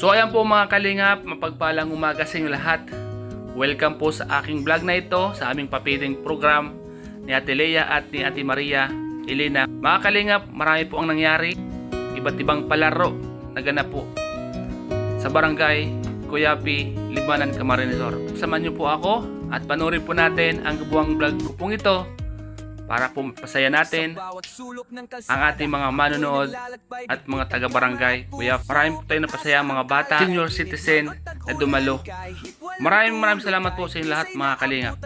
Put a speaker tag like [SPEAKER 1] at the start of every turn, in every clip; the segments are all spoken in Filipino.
[SPEAKER 1] So ayan po mga kalingap, mapagpalang umaga sa inyo lahat. Welcome po sa aking vlog na ito, sa aming papiling program ni Ate Lea at ni Ate Maria Elena. Mga kalingap, marami po ang nangyari. Iba't ibang palaro naganap po sa barangay Cuyapi, Libmanan, Camarines Sur. Samahan niyo po ako at panoorin po natin ang buwang vlog ko pong ito para po pasaya natin ang ating mga manonood at mga taga-barangay. Kuya, maraming po tayo napasaya mga bata, senior citizen na dumalo. Maraming salamat po sa inyo lahat mga kalingap.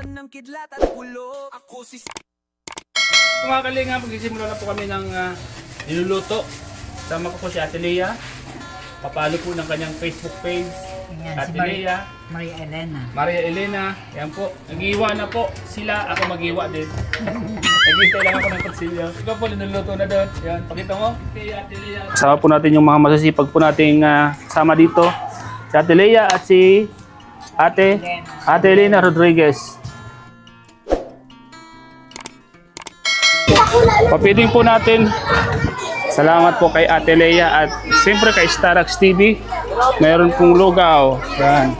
[SPEAKER 1] Mga kalingap, magsisimula na po kami ng niluluto. Sama ko po si Ate Lea. Papalo po ng kanyang Facebook page.
[SPEAKER 2] Ayan,
[SPEAKER 1] Ate
[SPEAKER 2] si
[SPEAKER 1] Lea.
[SPEAKER 2] Maria Elena.
[SPEAKER 1] Maria Elena. Yan po. Nag-iwa na po sila. Ako mag-iwa din. Nag-iintay lang ako ng kutsilyo. Ikaw po, linuluto na doon. Yan, pakita mo. Kasama po natin yung mga masasipag po nating kasama dito. Si Ate Lea at si Ate Elena Rodriguez. Papiling po natin. Salamat po kay Ate Lea at siyempre kay Starax TV. Mayroon pong lugaw. Yan.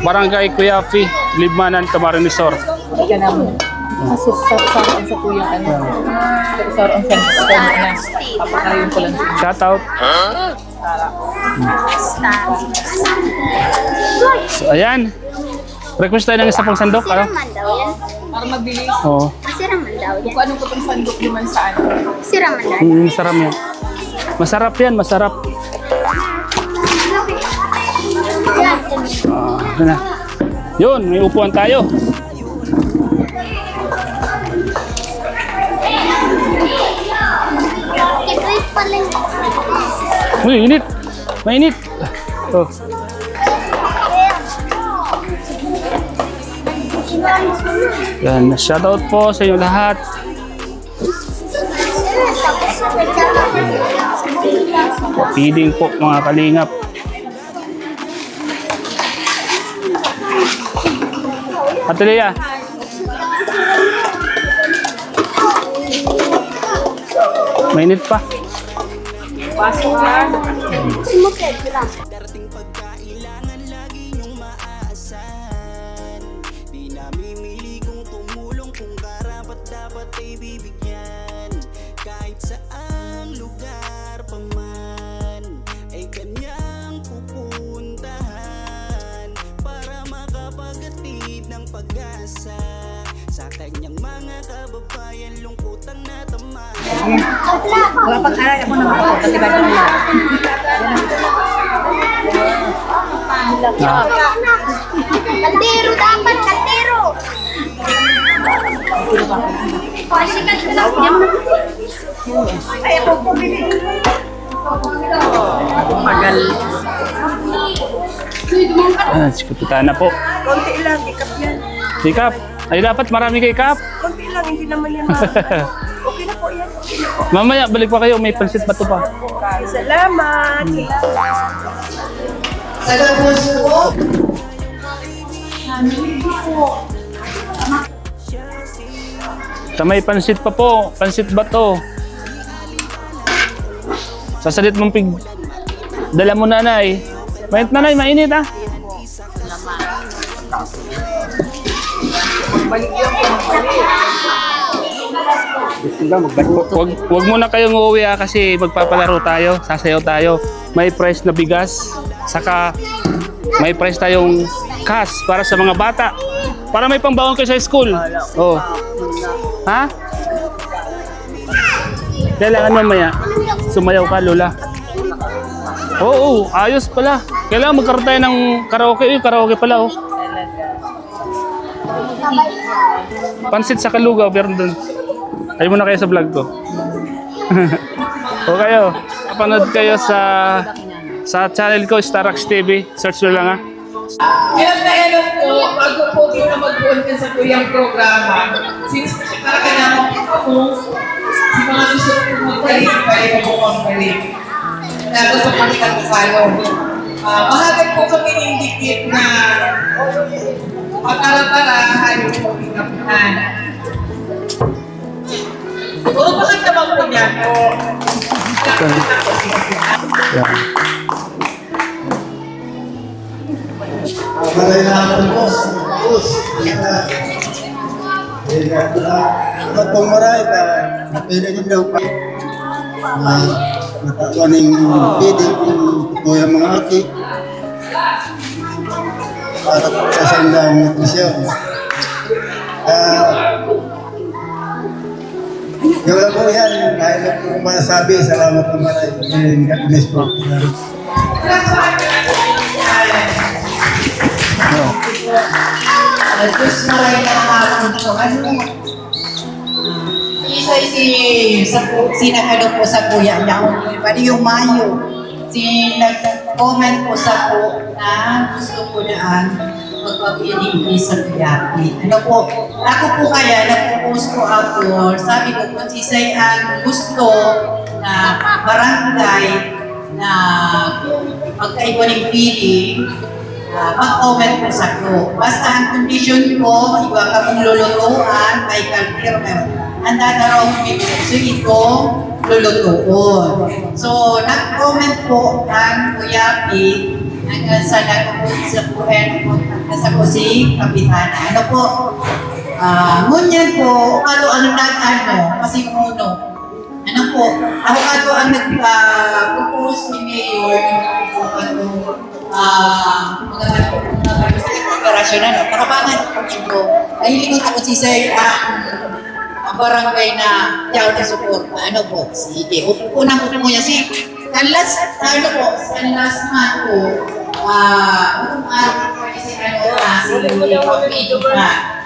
[SPEAKER 1] Barangay Cuyapi, Libmanan, Camarines Sur.
[SPEAKER 2] Ika naman. Saroon sa kuyang ano. Saroon sa kuyang na. Papakaroon ko lang.
[SPEAKER 1] Shout out. So, ayan. Request tayo ng isa pang sandok. Ano?
[SPEAKER 3] Siraman daw yan.
[SPEAKER 2] Para mabilis.
[SPEAKER 1] Oo.
[SPEAKER 3] Siraman daw yan.
[SPEAKER 2] Kung anong putong sandok naman sa ano.
[SPEAKER 3] Siraman daw.
[SPEAKER 1] Masarap yan. Masarap yan, masarap. Ano na. Yun, may upuan tayo.
[SPEAKER 3] Ito yung pala yung...
[SPEAKER 1] Uy, init. Mainit. Oh. Yan, shoutout po sa inyo lahat. Feeding po mga kalingap. Ate Lea. Mainit pa.
[SPEAKER 2] Pasok ka.
[SPEAKER 3] Sumukid lang.
[SPEAKER 4] Darating pagkailangan lagi niyong maaasahan. Di namimili kung tumulong kung karapat dapat ay bibigyan. Kahit saang lugar pa man ay kanyang pupuntahan para makapagatid ng pag-asa sa kanyang mga kababayan lungkutang natama.
[SPEAKER 2] Wala pag-aral ako naman ako. Katibay ko nila.
[SPEAKER 3] Kaldero dapat, kaldero! Pasikat ka lang. Ay, ako pumili.
[SPEAKER 2] Magal.
[SPEAKER 1] Sikupitan na po.
[SPEAKER 5] Konti lang, ikap yan.
[SPEAKER 1] Sikap. Ay dapat marami kay Kap.
[SPEAKER 5] Konti lang, hindi naman yan. Okay na po yan. Okay na po.
[SPEAKER 1] Mamaya balik pa kayo, may pansit pa to pa.
[SPEAKER 5] Okay, salamat.
[SPEAKER 1] May pansit pa po. Pansit ba to? Sasalit mong pig. Dala mo nanay. Mainit nanay, mainit ah. Wag muna kayong uuwi kasi magpapalaro tayo, sasayaw tayo. May prize na bigas, saka may prize tayong cash para sa mga bata. Para may pangbaon kayo sa school. Oh. Ha? Kailangan mamaya sumayaw ka, Lola. Oo, ayos pala. Kailangan magkaroon tayo ng karaoke. Karaoke pala oh. Pansit sa kalugaw, pero doon. Ayaw mo na kayo sa vlog ko. O kayo, kapanood kayo sa channel ko, Starax TV. Search nyo lang ha.
[SPEAKER 6] Hello po, bago po kita mag-content sa kuyang programa, since talaga naman po, si mga gusto po mag-balik, kaya po mag-balik. Tapos sa pagkakasalo. Mahagad po kami ng dikit na pagkaratarahan yung pagkakapunan. Siguro bakit naman po niya po?
[SPEAKER 7] Maray na ako po. Tapos, ito pong maray na napili nyo pa. Natawa ng pili kung kuya mga aki. Para po sa sandang nutrition. Wala po yan. Dahil na po masabi, salamat po maray. God bless po.
[SPEAKER 8] Diyos maray na hapon po. Si nakano po sa kuya niya, pati yung Mayo, nag-comment po sa po na gusto po na magpapili sa kuya. Ano po, ako po kaya, nag-post po ako, sabi ko kung si Say ang gusto na barangay na magkaiba ng pili, mag-comment po sa ko. Basta ang condition ko, iba ka mong lulutuan, kay Kalpir, handa na raw so ito, lulutuon. So, nag-comment po ang Kuya P, hanggang sa nag-comment sa kuhen po, hanggang sa po si Kapitana. Ano po, ngunyan po, ano nag-ano, kasi muno. Ano po, ako ang nag-propose ni Mayor, mga operasyon na, pakapangan po ito. Nahilingon ako si Sir ang barangay na yaw na support. Ano po, sige. Unang po mo yan. Ang last month po, si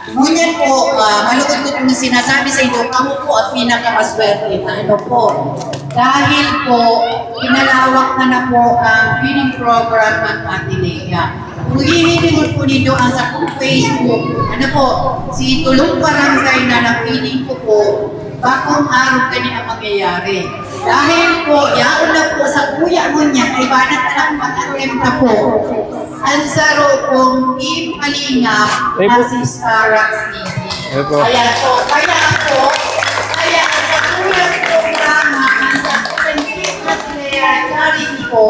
[SPEAKER 8] ngunyan po, malukod ko po sinasabi sa inyo, kamo po ang pinakapaswerte na ano po. Dahil po, pinalawak na po ang feeding program ng Atenea. Kung hihilingon po ninyo ang sa Facebook, ano po, si Tulong Barangay na napiling ko po, bakong araw ganyan ang mangyayari. Dahil po, yaon na po sa kuya mo niya, ay banat na lang mag-attempt na po. Ang saro pong Team Kalingap na si Starax TV. Kaya ang sa kuya programa, ang sa Pilipinas Charity po,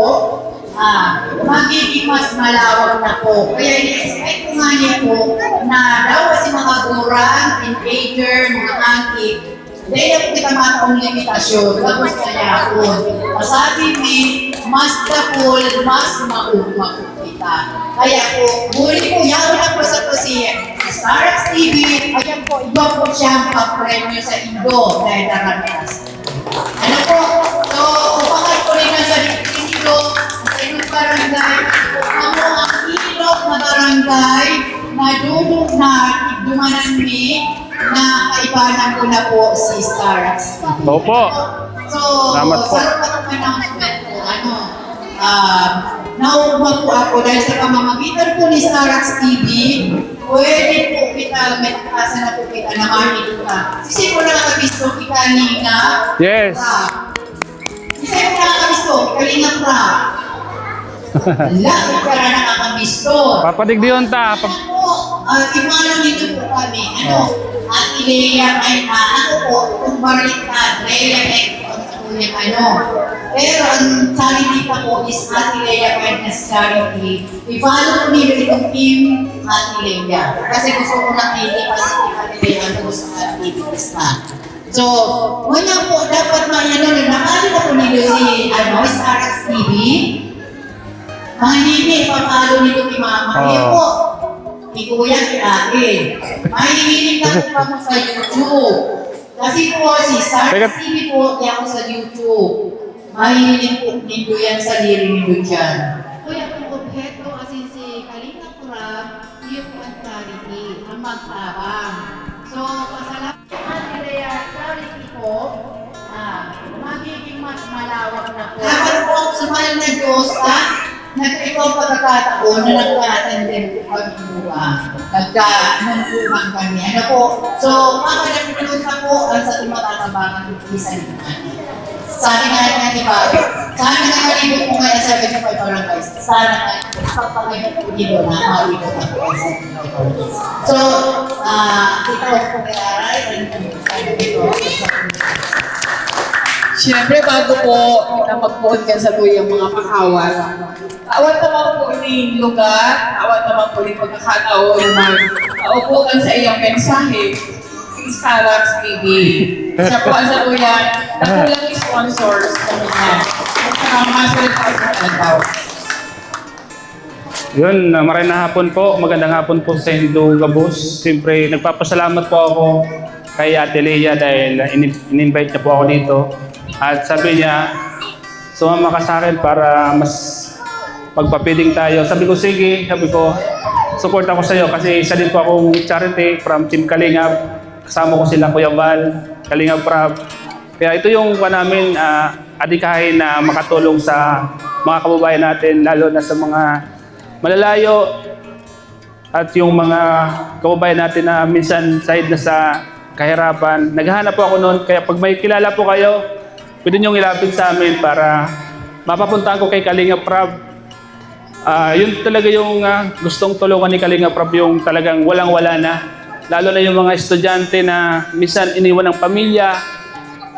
[SPEAKER 8] magiging mas malawak na po. Kaya i-expect ko nga niya po na daw si mga gurang, teenager, mga angkip, dahil na po kita mataong limitasyon, tapos kaya po. Masabi ni, mas kapul, mas maugmag kita. Kaya po, muli po, yaon na po sa po si Starax TV, ayan po, iba po siyang pa-premyo sa Indo, dahil naranas. Ano po? So, upangat ko rin na sa Indo, sa inyong barangay, ako ang ilog na barangay na dudong na dumanan ni na kaibanan ko na po si Starax.
[SPEAKER 1] Opo.
[SPEAKER 8] So,
[SPEAKER 1] salamat po.
[SPEAKER 8] sarap akong announcement po, naugma po ako dahil sa pamamagitan po ni Starax TV, pwede po kita, may kasa na po kita, nakanin ka. Sisi po nakakabisto, kita nga.
[SPEAKER 1] Yes.
[SPEAKER 8] Sisi po nakakabisto, kalinga pra. Lagi ka na nakakabisto.
[SPEAKER 1] Papadigdiyon ta.
[SPEAKER 8] Imalang dito po kami, at Leia ay ako po, kung baliktad, Leia ay sa kuya Pero ang charity pa po is Ate Leia Kindness Charity. I-follow po nila itong team Ate Leia. Kasi gusto ko nakili kasi Ate Leia ang gusto sa activities na. So, muna po, dapat nakali na po nila si Starax TV. Mga hindi, papalo nito kay Mama. Kaya po, ni Kuya si Ate. Mahihiling ka po mo sa YouTube. Kasi po si Starax TV po, kaya ako sa YouTube. Mahihiling po nito yan sa liring nito dyan. Kuya po, objeto, asin si Kalinga Pura, iyo po ang charity, ang magtabang. So, pasalamat Ate Lea Charity po, magiging mas malawak na po. Dapat po sa mahal na Diyos, nag-ikaw pagkakataon na nagka-attendent po kami buwa. Nagka-nungkuhan kami. So, makakalapinunan na po ang sa tumatatabangan ng isa natin. Sabi nga ni Bobby, sana nga malibot mo kaya sa 75 barangays. Sana nga, pagpagayot po dito na malibot na po sa 75 barangays. So, ito po kaya
[SPEAKER 6] Siyempre, bago po na mag-phone ka sa tuyang mga pakawal, tawad naman po muling lugar, awat naman po rin pagkakataon na maupukan sa iyong mensahe, si Starbucks TV. Siya po ang saluyan, nakulang sponsors namin yan. Saka master po sa Albaw.
[SPEAKER 1] Yun, maraming na hapon po. Magandang hapon po sa Hindu Gabos. Siyempre, nagpapasalamat po ako kay Ate Leia dahil in-invite niya po ako dito. At sabi niya, sumama ka sa akin para mas magpapiling tayo. Sabi ko, sige. Sabi ko, support ako sa iyo kasi isa din po akong charity from Team Kalingap. Kasama ko sila Kuya Val, Kalingap Prab. Kaya ito yung namin adikahin na makatulong sa mga kababayan natin, lalo na sa mga malalayo at yung mga kababayan natin na minsan side na sa kahirapan. Naghahanap po ako noon, kaya pag may kilala po kayo, pwede niyong ilapit sa amin para mapapuntahan ko kay Kalingap Prab. Yun talaga yung gustong tulungan ni Kalingap Prab, yung talagang walang-wala na. Lalo na yung mga estudyante na minsan iniwan ng pamilya,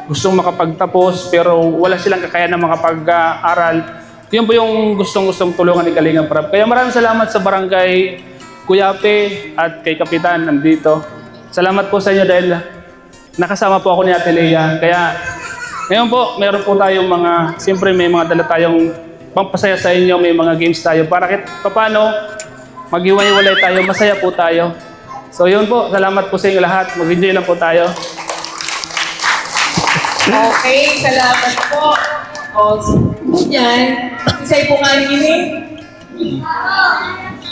[SPEAKER 1] gustong makapagtapos pero wala silang kakayahan na makapag-aral. Yun po yung gustong tulungan ni Kalingap Prab. Kaya maraming salamat sa barangay Kuyape at kay Kapitan nandito. Salamat po sa inyo dahil nakasama po ako ni Ate Leia. Kaya ngayon po, meron po tayong mga, siyempre may mga dala tayong pampasaya sa inyo, may mga games tayo. Para kahit paano, maghiwa-hiwalay tayo, masaya po tayo. So yun po, salamat po sa inyo lahat. Mag-enjoy lang po tayo.
[SPEAKER 6] Okay, salamat po. O, yan. Isa'y po nga ini.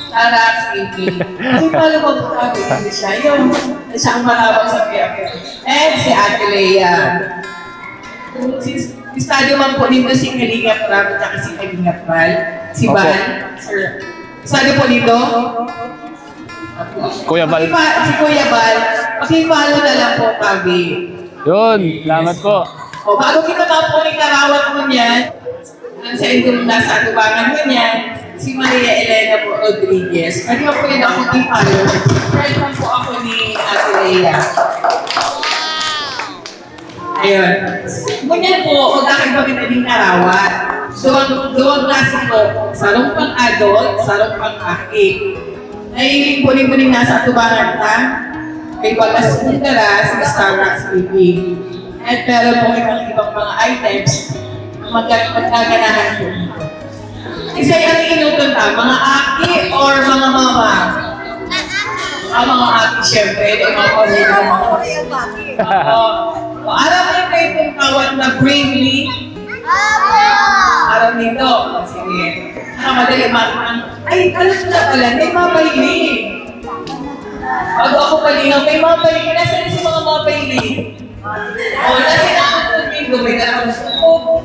[SPEAKER 6] Starbucks TV. Ay, paano ba po kami siya? Yung siyang malawak sa PFF. And si Ate Leia. Si studio man po nito si Kalingap Prab at si Kalingap Val. Si Val. Sir. Studio po nito.
[SPEAKER 1] Kuya Val.
[SPEAKER 6] Si Kuya Val. Pakipalo na lang po kami.
[SPEAKER 1] Yun, salamat po.
[SPEAKER 6] O, bago kita mapuning karawat mo niyan, sa indong nasa atubangan mo niyan, si Maria Elena po Rodriguez. Pwede mo po yun ako i-follow. Friend lang po ako ni Ate Leia. Ayun. Ngunyan po, magkakaiba kita din karawat. Doon klase po, sarong pang adult, sarong pang aki. Nahiling po rin nasa atubangan ta. Kay Bagas Pundara, si Starbucks TV. At meron po ibang mga items na magkaganahan po. Isa yung inuton ta, mga aki or mga mama? Mga aki, syempre. Mga pamilya. Alam mo yung kayo pong kawat na bravely? Alam nito. Sige. Madali makikang, ay, alam mo na pala, may mapahilig. Bago ako palingaw, may mapahilig. Nasaan si mga mapahilig? O, nasa naman po dito, may naman po.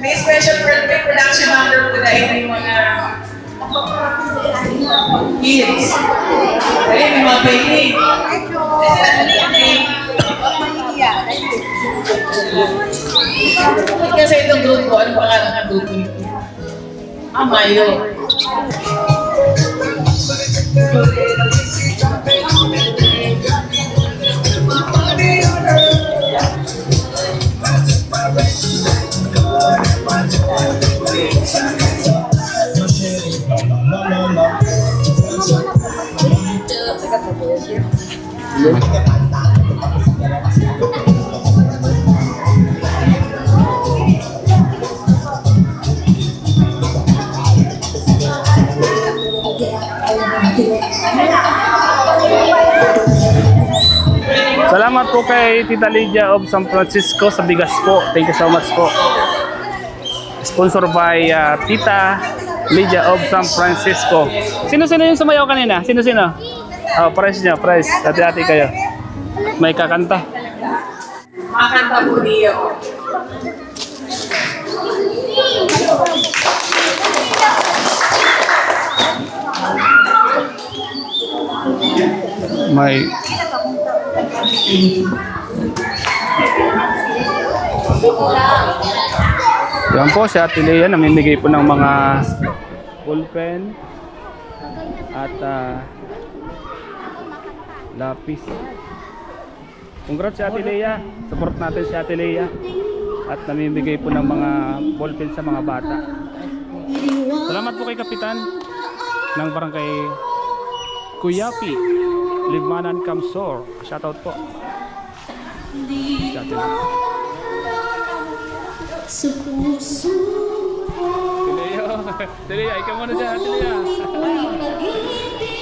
[SPEAKER 6] May special birthday production number po dahil may mga kids. Ay, may mapahilig. Nasa naman po kasi itong grupo, ano pangalan ng grupo nito? Mayo.
[SPEAKER 1] Salamat po kay Tita Lydia of San Francisco sa bigas po. Thank you so much po. Sponsor by Tita Lydia of San Francisco. Sino-sino yung sumayaw kanina? Sino-sino? Oh, price niya, price. Hati-hati kayo. May kakanta.
[SPEAKER 6] Makanta po niyo.
[SPEAKER 1] May yan po si Ate Leia, namimigay po ng mga ballpen at lapis. Congrats si Ate Leia. Support natin si Ate Leia. at namimigay po ng mga ballpen sa mga bata. Salamat po kay Kapitan ng Barangay Kuyapi, Limanan, Kamsor. Shoutout po. Shoutout. Telea, ikaw muna dyan, Telea.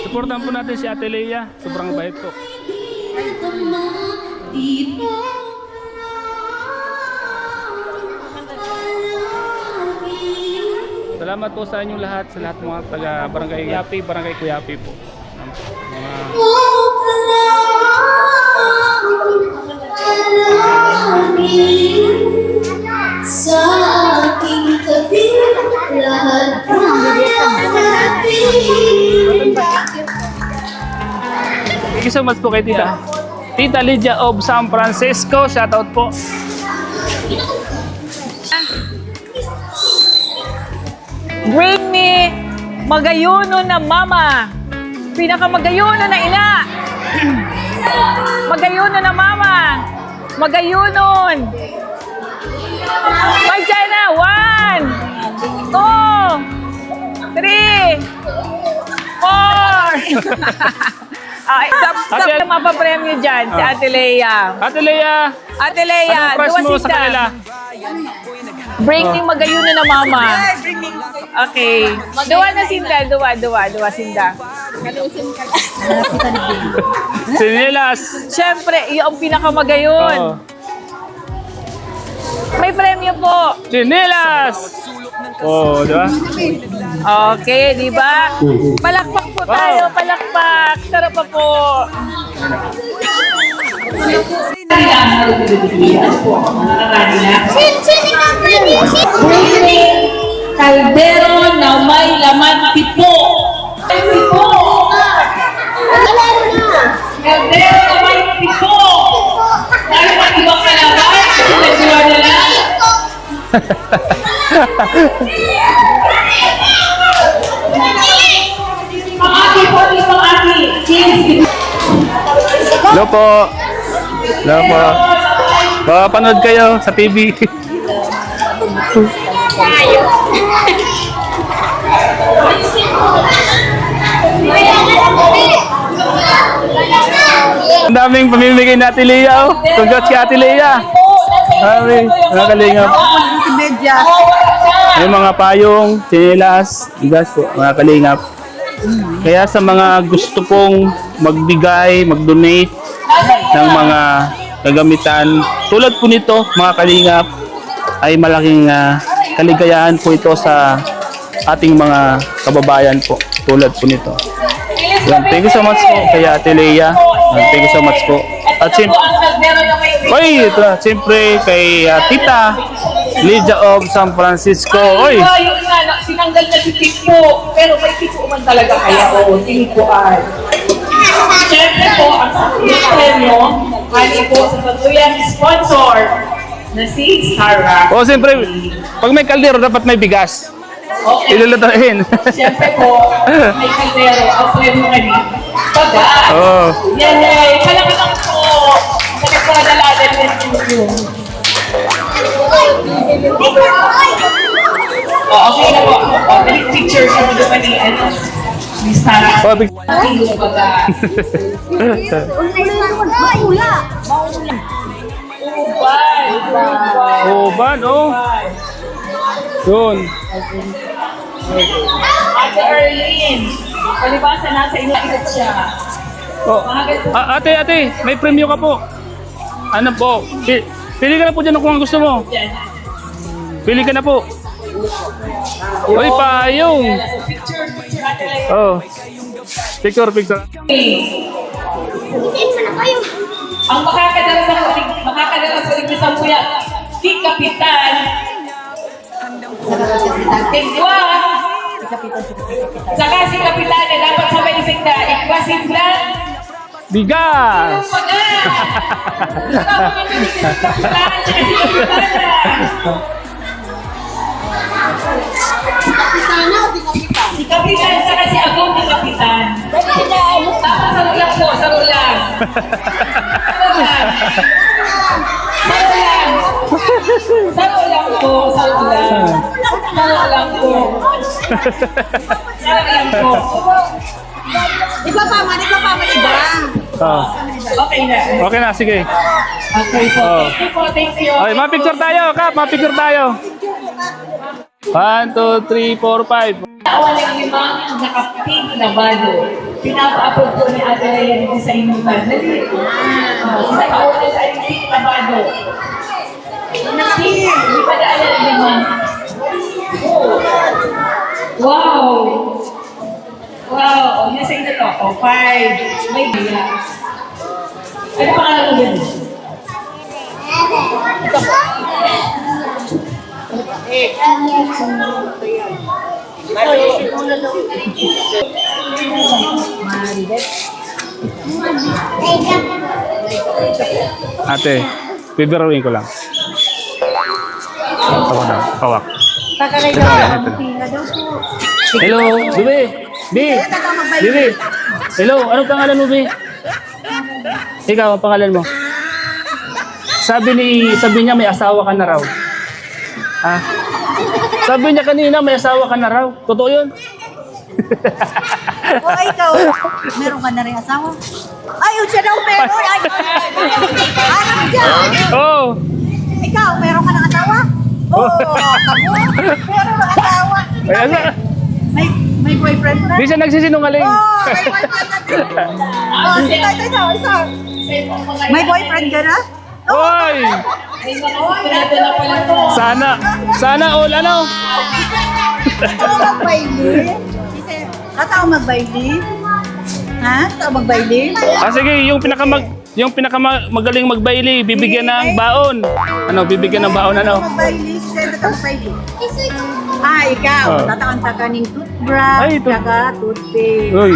[SPEAKER 1] Supportan po natin si Ate Lea. Sobrang bait po. Salamat po sa inyong lahat, sa lahat mga taga Barangay Kuyapi, Barangay Kuyapi po.
[SPEAKER 3] Sa aking tabi, lahat
[SPEAKER 1] Thank you so much po kay Tita. Tita Lydia of San Francisco, shoutout po.
[SPEAKER 2] Bring me magayuno na mama. Pinakamagayuno na ina. Magayuno na mama. Magayunon. May China. 1, 2, 3, 4. Stop na mapapremyo dyan si Ate Lea.
[SPEAKER 1] Ate Lea,
[SPEAKER 2] Ate Lea,
[SPEAKER 1] anong price
[SPEAKER 2] duwa
[SPEAKER 1] mo sa kanila?
[SPEAKER 2] Bring me magayuno na mama. Okay. Duwa na sinda, duwa sinda.
[SPEAKER 1] Sinilas.
[SPEAKER 2] Siyempre, yung pinakamagayon.
[SPEAKER 1] Oh.
[SPEAKER 2] May premyo po.
[SPEAKER 1] Sinilas. Oh, di ba?
[SPEAKER 2] Okay, di ba? Palakpak po tayo, palakpak. Sarap pa po.
[SPEAKER 8] Kaldero na may laman pipo. Pipo. Kaldero na may pipo. Dahil ang ibang kalaban, nagdiwa na lang. Pang-aki po, pang-aki.
[SPEAKER 1] Hello po. Hello po. Papanood kayo sa TV. Ang daming pamimigay na Ate Lea. Oh. Congrats kay Ate Lea. Dami. Mga kalingap. May mga payong, sinilas, bigas po, mga kalingap. Kaya sa mga gusto pong magbigay, mag-donate ng mga kagamitan, tulad po nito, mga kalingap, ay malaking kaligayahan po ito sa ating mga kababayan po, tulad po nito. Yan, thank you so much po kay Ate Lea. Thank you so much po. At siyempre kay Tita Lydia of San Francisco. Oy!
[SPEAKER 8] Yung sinanggal na si Pipo, pero may Pipo man talaga kaya o, tingin ko ay. Siyempre po, ang premyo ay po sa patuyang sponsor na si Sarah.
[SPEAKER 1] O siyempre, pag may kaldero dapat may bigas.
[SPEAKER 8] Okay.
[SPEAKER 1] Ilulutuin.
[SPEAKER 8] Siyempre po, may kaldero, ang premyo kanina. Baga.
[SPEAKER 1] Oh.
[SPEAKER 8] Yan ay, palakang po. Bakit po nadalagan din po. Oh, okay na po. Oh, dali picture sa mga pa ni Sarah.
[SPEAKER 1] Oh, big...
[SPEAKER 8] Baga.
[SPEAKER 1] Uban, oh. Yun.
[SPEAKER 8] Ate Erlyn, palibasa nasa inakit siya.
[SPEAKER 1] Oh. Ate, may premyo ka po. Ano po? Pili ka na po dyan kung ang gusto mo.
[SPEAKER 8] Yan.
[SPEAKER 1] Pili ka na po. Uy, payong. Oh. Picture.
[SPEAKER 8] Ang makakadala sa kulig sa kuya, si Kapitan. Tigwa. Saka si Kapitan na dapat sabay isig na ikwasin lang.
[SPEAKER 1] Bigas.
[SPEAKER 8] Si Kapitan saka si Agong ni Kapitan. Dapat saro lang po, saro lang. Saro lang.
[SPEAKER 6] Saro lang po, saro lang. Saro lang po. Saro lang po.
[SPEAKER 5] Iba pa man, iba.
[SPEAKER 1] Oh.
[SPEAKER 6] Okay na.
[SPEAKER 1] Okay na, sige.
[SPEAKER 6] Okay po.
[SPEAKER 1] Oh.
[SPEAKER 6] Thank you po, thank you.
[SPEAKER 1] Okay, mapicture tayo, Kap. Mapicture tayo. 1, 2, 3, 4, 5.
[SPEAKER 6] Walang limang naka-pink na bado. Pinapa-upload ko ni Ate Rhea dito sa inyong dali. Sa kawalan ay pink na bado. Pink, hindi pa naalala limang. Wow! Wow! Yan sa inyo to. 5. May biya. Ano pangalan mo din?
[SPEAKER 1] Ate, bibiruin ko lang. Hawak daw, hawak.
[SPEAKER 5] Tagalay
[SPEAKER 1] Ito,
[SPEAKER 5] daw.
[SPEAKER 1] ito.
[SPEAKER 5] Tina daw po.
[SPEAKER 1] Hello, Bibi. Bibi. Hello, anong pangalan mo, Bibi? Ikaw, ang pangalan mo? Sabi niya may asawa ka na raw. Ha? Sabi niya kanina may asawa ka na raw. Totoo yun?
[SPEAKER 5] O ikaw, meron ka na rin asawa? Ay, siya daw meron. Ay, ano dyan?
[SPEAKER 1] Oo.
[SPEAKER 5] Ikaw, meron ka ng asawa? Oo, kamo. Meron ng asawa.
[SPEAKER 1] Ay,
[SPEAKER 5] May boyfriend na?
[SPEAKER 1] di siya nagsisinungaling.
[SPEAKER 5] Oh, may boyfriend na din. Oh, isa. May boyfriend ka na?
[SPEAKER 1] Hoy! Sana all ano?
[SPEAKER 5] Ano magbayli? Tataw magbayli? Ha? Tataw magbayli?
[SPEAKER 1] Ah, sige, yung pinakamagaling magbayli, bibigyan ng baon. Ano, bibigyan ng baon ano?
[SPEAKER 5] Magbayli? Sino tataw magbayli? Ah, ikaw.
[SPEAKER 1] Oh.
[SPEAKER 5] Tatawang taganing toothbrush,
[SPEAKER 1] Ay,
[SPEAKER 5] tsaka toothpaste.
[SPEAKER 1] Uy.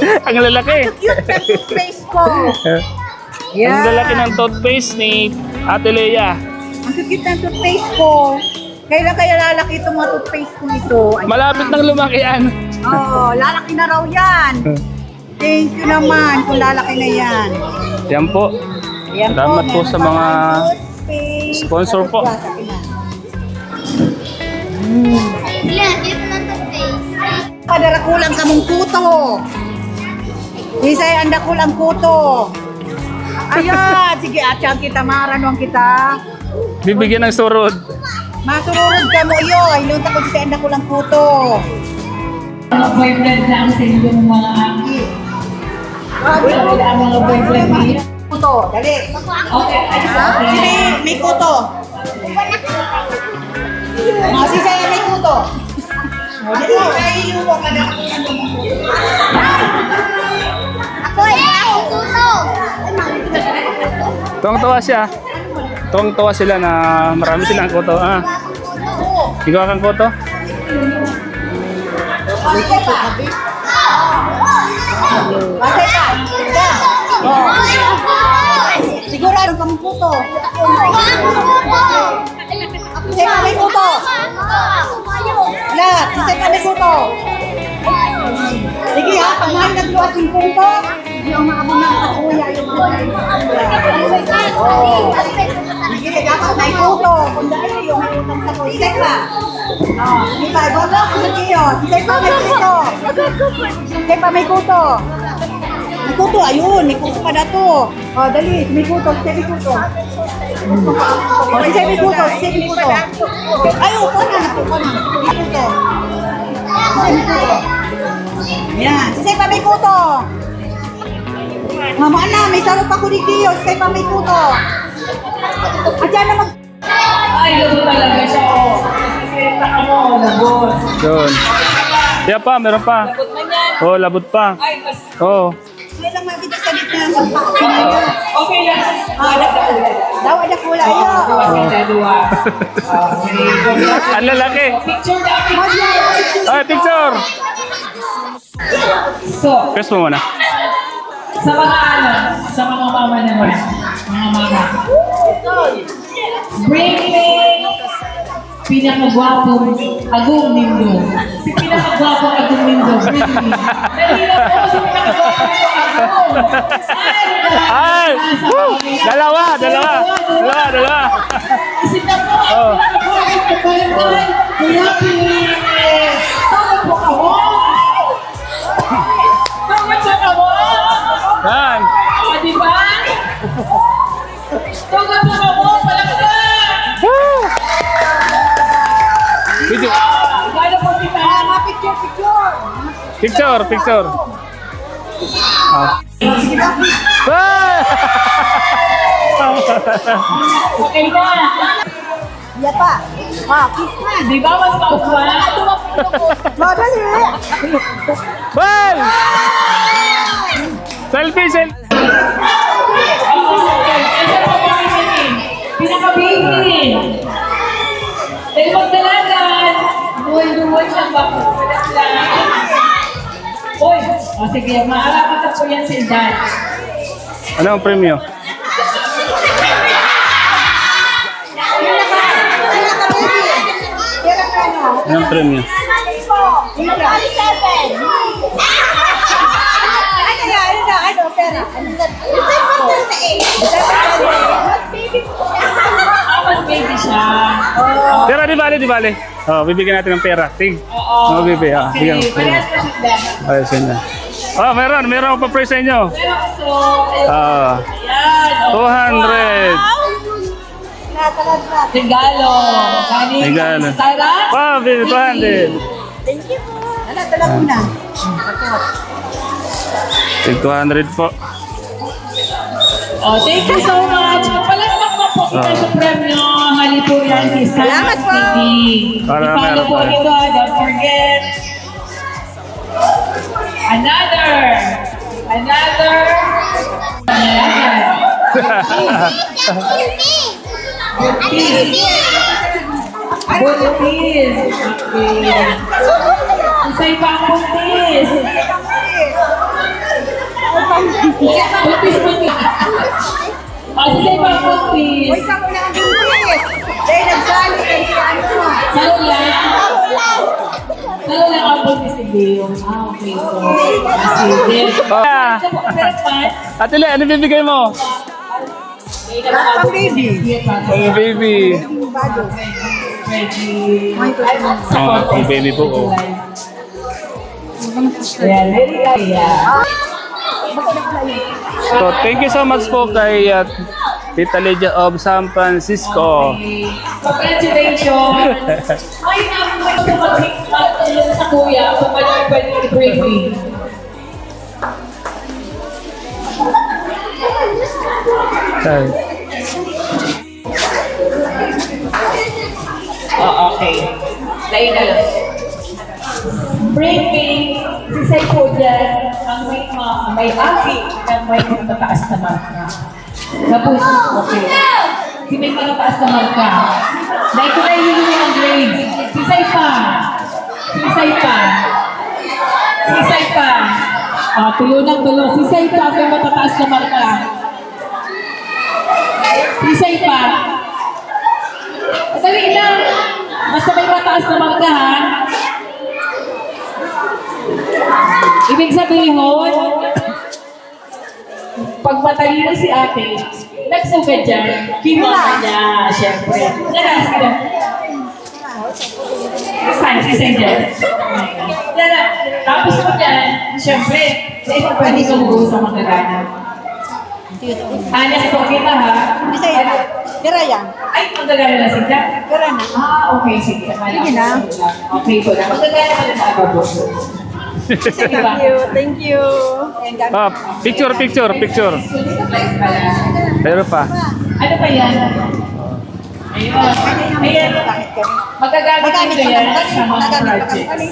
[SPEAKER 5] Yan.
[SPEAKER 1] Ang lalaki.
[SPEAKER 5] Cute na toothpaste ko. Yan.
[SPEAKER 1] Ang lalaki ng toothpaste ni Ate Lea.
[SPEAKER 5] Ang cute ng toothpaste ko. Kailan kaya lalaki itong mga toothpaste ko ito? Ayan.
[SPEAKER 1] Malapit nang lumaki yan.
[SPEAKER 5] Oh, lalaki na raw yan. Thank you naman kung lalaki na yan.
[SPEAKER 1] Yan po.
[SPEAKER 5] Ayan
[SPEAKER 1] Salamat po
[SPEAKER 5] meron
[SPEAKER 1] sa
[SPEAKER 5] pa
[SPEAKER 1] mga
[SPEAKER 5] kang toothpaste.
[SPEAKER 1] sponsor po.
[SPEAKER 5] Sabi na. Padara kulang ka mong kuto. Isay anda kulang kuto. Ayan, sige atyang kita, maranuang kita.
[SPEAKER 1] Bibigyan ng surod.
[SPEAKER 5] Masururod ka mo iyo, ilunta ko sa anda kulang kuto.
[SPEAKER 6] Mga boyfriend lang sa inyong mga aki. Wala ang mga boyfriend niya.
[SPEAKER 5] Kuto, dali.
[SPEAKER 6] Okay, ayos
[SPEAKER 5] Ha?
[SPEAKER 6] okay.
[SPEAKER 5] Sino may kuto? Sisay may kuto. Dali, kaya iluwa ka na.
[SPEAKER 1] Tuwang-tuwa siya. Tuwang-tuwa sila na marami silang koto. Ah. Ikaw kang koto?
[SPEAKER 5] Bakit pa? Bakit pa? Sigurado kang kuto. Sisay ka may kuto. Lahat, sisay ka may kuto. Sige ha, pag mahal nagluwas yung kuto, hindi ang mga abang ng kakuya yung mga sige, dapat may kuto. Kung dahil yung may utang sa kuya, sisay ka. Hindi ba, iba lang, kung nagkiyo. Sisay pa may kuto. Sisay pa may kuto. May kuto, ayun, may kuto pa na to. O, dali, may kuto, sisay may kuto. Sisay may kuto, sisay may kuto. Ay, upo na, natupo na. May kuto. Sisay may kuto. Yan, sisay pa may kuto. Mama na, may sarap pa ko ni Kiyo, sisay pa may kuto. At yan na mag...
[SPEAKER 6] Ay, lagot talaga siya. Oh. Sisenta ka mo, lagot.
[SPEAKER 1] Yun. Kaya pa, meron pa.
[SPEAKER 6] Lagot man yan.
[SPEAKER 1] Oh, labot pa.
[SPEAKER 6] Ay, mas...
[SPEAKER 1] Oh.
[SPEAKER 5] May lang mabita sa gitna ng pagpapakinayo.
[SPEAKER 6] Okay lang.
[SPEAKER 5] Daw, ada kula iyo.
[SPEAKER 6] Dalawa.
[SPEAKER 1] Ang lalaki.
[SPEAKER 6] Picture na, picture.
[SPEAKER 1] Ay, picture.
[SPEAKER 6] So,
[SPEAKER 1] Press mo muna.
[SPEAKER 6] sa mga mama naman, mga mama. Bring me
[SPEAKER 9] pinakagwapong Agong Nindo. Si pinakagwapong Agong Nindo. Really. Dahil po si pinakagwapong Agong.
[SPEAKER 1] Ay! Woo! Dalawa!
[SPEAKER 9] Isip na po,
[SPEAKER 1] Oh.
[SPEAKER 9] pinakagwapong Kuya Pin. Tawag po ako. Tawag sa ako.
[SPEAKER 1] Yan!
[SPEAKER 9] O, di ba? Tawag po ako. Palakpak.
[SPEAKER 1] Woo! Video.
[SPEAKER 9] Gano'n po kita.
[SPEAKER 1] Picture. Ah. Ah!
[SPEAKER 9] Okay na.
[SPEAKER 5] Iya pa. Kiss na.
[SPEAKER 9] Di ba mas mauswa?
[SPEAKER 5] Madali.
[SPEAKER 1] Bal! Selfie!
[SPEAKER 9] Pinaka-baby. Dahil magdalagan. Duwan siya ba? Uy, o sige, maarapat po yan si Dad.
[SPEAKER 1] Ano ang premyo? Anong premyo?
[SPEAKER 5] Ano, pera.
[SPEAKER 9] Mas baby siya.
[SPEAKER 1] Pera, di bale. Oh, bibigyan natin ng pera. Tig.
[SPEAKER 9] Oo.
[SPEAKER 1] Oh, bibi. Ah,
[SPEAKER 9] Okay,
[SPEAKER 1] bigyan.
[SPEAKER 9] parehas pa si Dad.
[SPEAKER 1] Ayos yun na. Oh, meron akong pa-price sa inyo.
[SPEAKER 9] Pero gusto,
[SPEAKER 1] Ah,
[SPEAKER 9] ayan.
[SPEAKER 1] 200.
[SPEAKER 9] Regalo. Galing
[SPEAKER 1] Regalo.
[SPEAKER 9] Sarah.
[SPEAKER 1] Wow, bibi, 200.
[SPEAKER 5] Ano, talag mo na.
[SPEAKER 1] Tig 200 po.
[SPEAKER 9] Oh, thank you so much. Palakpak pa po kita sa premyo. Halipunan ni
[SPEAKER 5] Salamat
[SPEAKER 9] Sanas
[SPEAKER 5] po.
[SPEAKER 9] TV.
[SPEAKER 1] Para
[SPEAKER 9] I-follow
[SPEAKER 1] meron
[SPEAKER 9] po
[SPEAKER 1] tayo.
[SPEAKER 9] ito. Don't forget. Another. Buntis. Okay. Isa'y pa ang buntis. Buntis. Isa'y pa ang buntis.
[SPEAKER 5] Uy, saan ko na ang bulis? Dahil nagsali kayo sa ano.
[SPEAKER 9] Salo lang ang buntis ni Leo. Okay. So, sige.
[SPEAKER 1] Ah. Ate Le, ano bibigay mo?
[SPEAKER 5] Pang baby.
[SPEAKER 1] Oh, baby.
[SPEAKER 9] Ready.
[SPEAKER 1] Oh, ang baby po. Oh.
[SPEAKER 9] Ayan, very kaya.
[SPEAKER 1] So, thank you so much po kay Tita Lydia of San Francisco.
[SPEAKER 9] Congratulations! Ay, may mag-tulong sa kuya kung ano pwede i-bring me. Oh, okay. Lain na lang. Bring me, si Say po dyan, ang may aki, ang may matataas na marka. Napuso, okay. Si may matataas na marka. Dahil ko na iluluwi ang grades. Si Say pa. Tulo ng tulo. Si Say pa, may matataas na marka. Si Say pa. Dali na. Basta may mataas na marka, ha? Ibig sabihin, pag matalino si ate, nagsugad dyan, kinuha niya, syempre. Nalas ka na. Saan si Sandel? Tapos mo dyan, syempre, sa isang pwede sumugo sa mga gana. Anyas po kita, ha?
[SPEAKER 5] Isa yan. Tira yan.
[SPEAKER 9] Ay, magagana na si Jack.
[SPEAKER 5] Tira na.
[SPEAKER 9] Okay, sige.
[SPEAKER 5] Sige na.
[SPEAKER 9] Okay po na. Magagana pa na sa ababo.
[SPEAKER 5] Thank you.
[SPEAKER 1] Ah, picture. Pero pa.
[SPEAKER 9] Ano pa yan? Ayun. Ayan. Magagamit nito yan sa mga projects.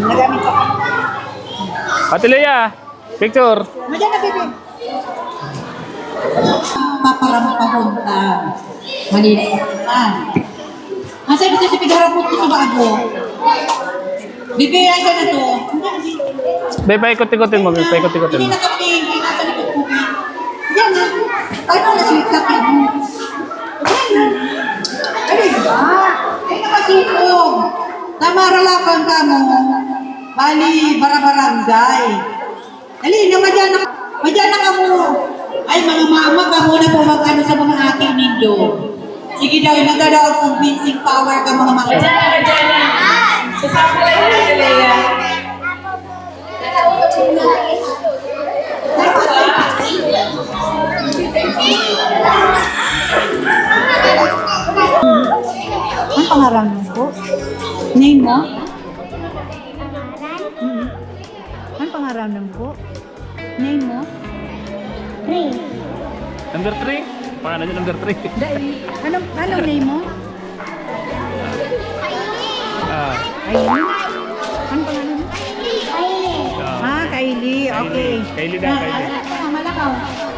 [SPEAKER 5] Nagamit pa.
[SPEAKER 1] Ate Lea, picture.
[SPEAKER 5] Madyan na, baby.
[SPEAKER 8] Paparampahon ka. Manila ka. Ang sabi ko sa pigarapot ko sa bago. Bibigyan ka na to.
[SPEAKER 1] Be, paikot-ikotin mo.
[SPEAKER 8] Hindi nakapingin. Nasa likod ko. Yan na. Ano na si Kapit? Yan na. Ano ba?
[SPEAKER 5] maralakan ka mo, bali, barabarangay. Dali, na madyan na ka mo. Ay, mga mama ka muna po mag-ano sa mga aking nindo. Sige daw, nagdala ang convincing power ka mga mga.
[SPEAKER 9] Sasama lang natin, Leia.
[SPEAKER 5] Ang pangalan mo po? Name mo? Ang pangalan mo po? Name mo?
[SPEAKER 1] Number 3? Pangalan niya number 3.
[SPEAKER 5] Anong name mo? Kylie? Anong pangalan mo? Kylie. Okay.
[SPEAKER 1] Kylie na, Kylie.
[SPEAKER 5] Malakaw.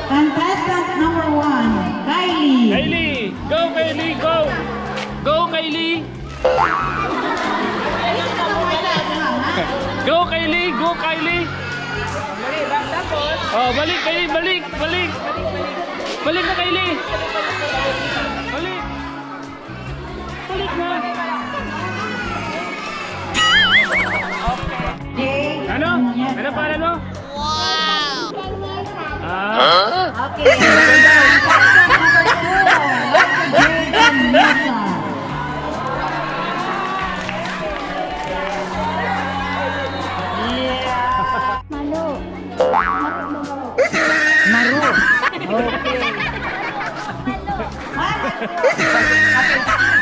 [SPEAKER 5] Contestant number 1, Kylie.
[SPEAKER 1] Kylie! Go, Kylie! Go! Go, Kylie! Go, Kylie! Go, Kylie! Oh, balik, Kylie! Balik! Balik! Balik na, Kylie! Balik! Balik na! Ano? Ano pala no?
[SPEAKER 5] Okay. Maru.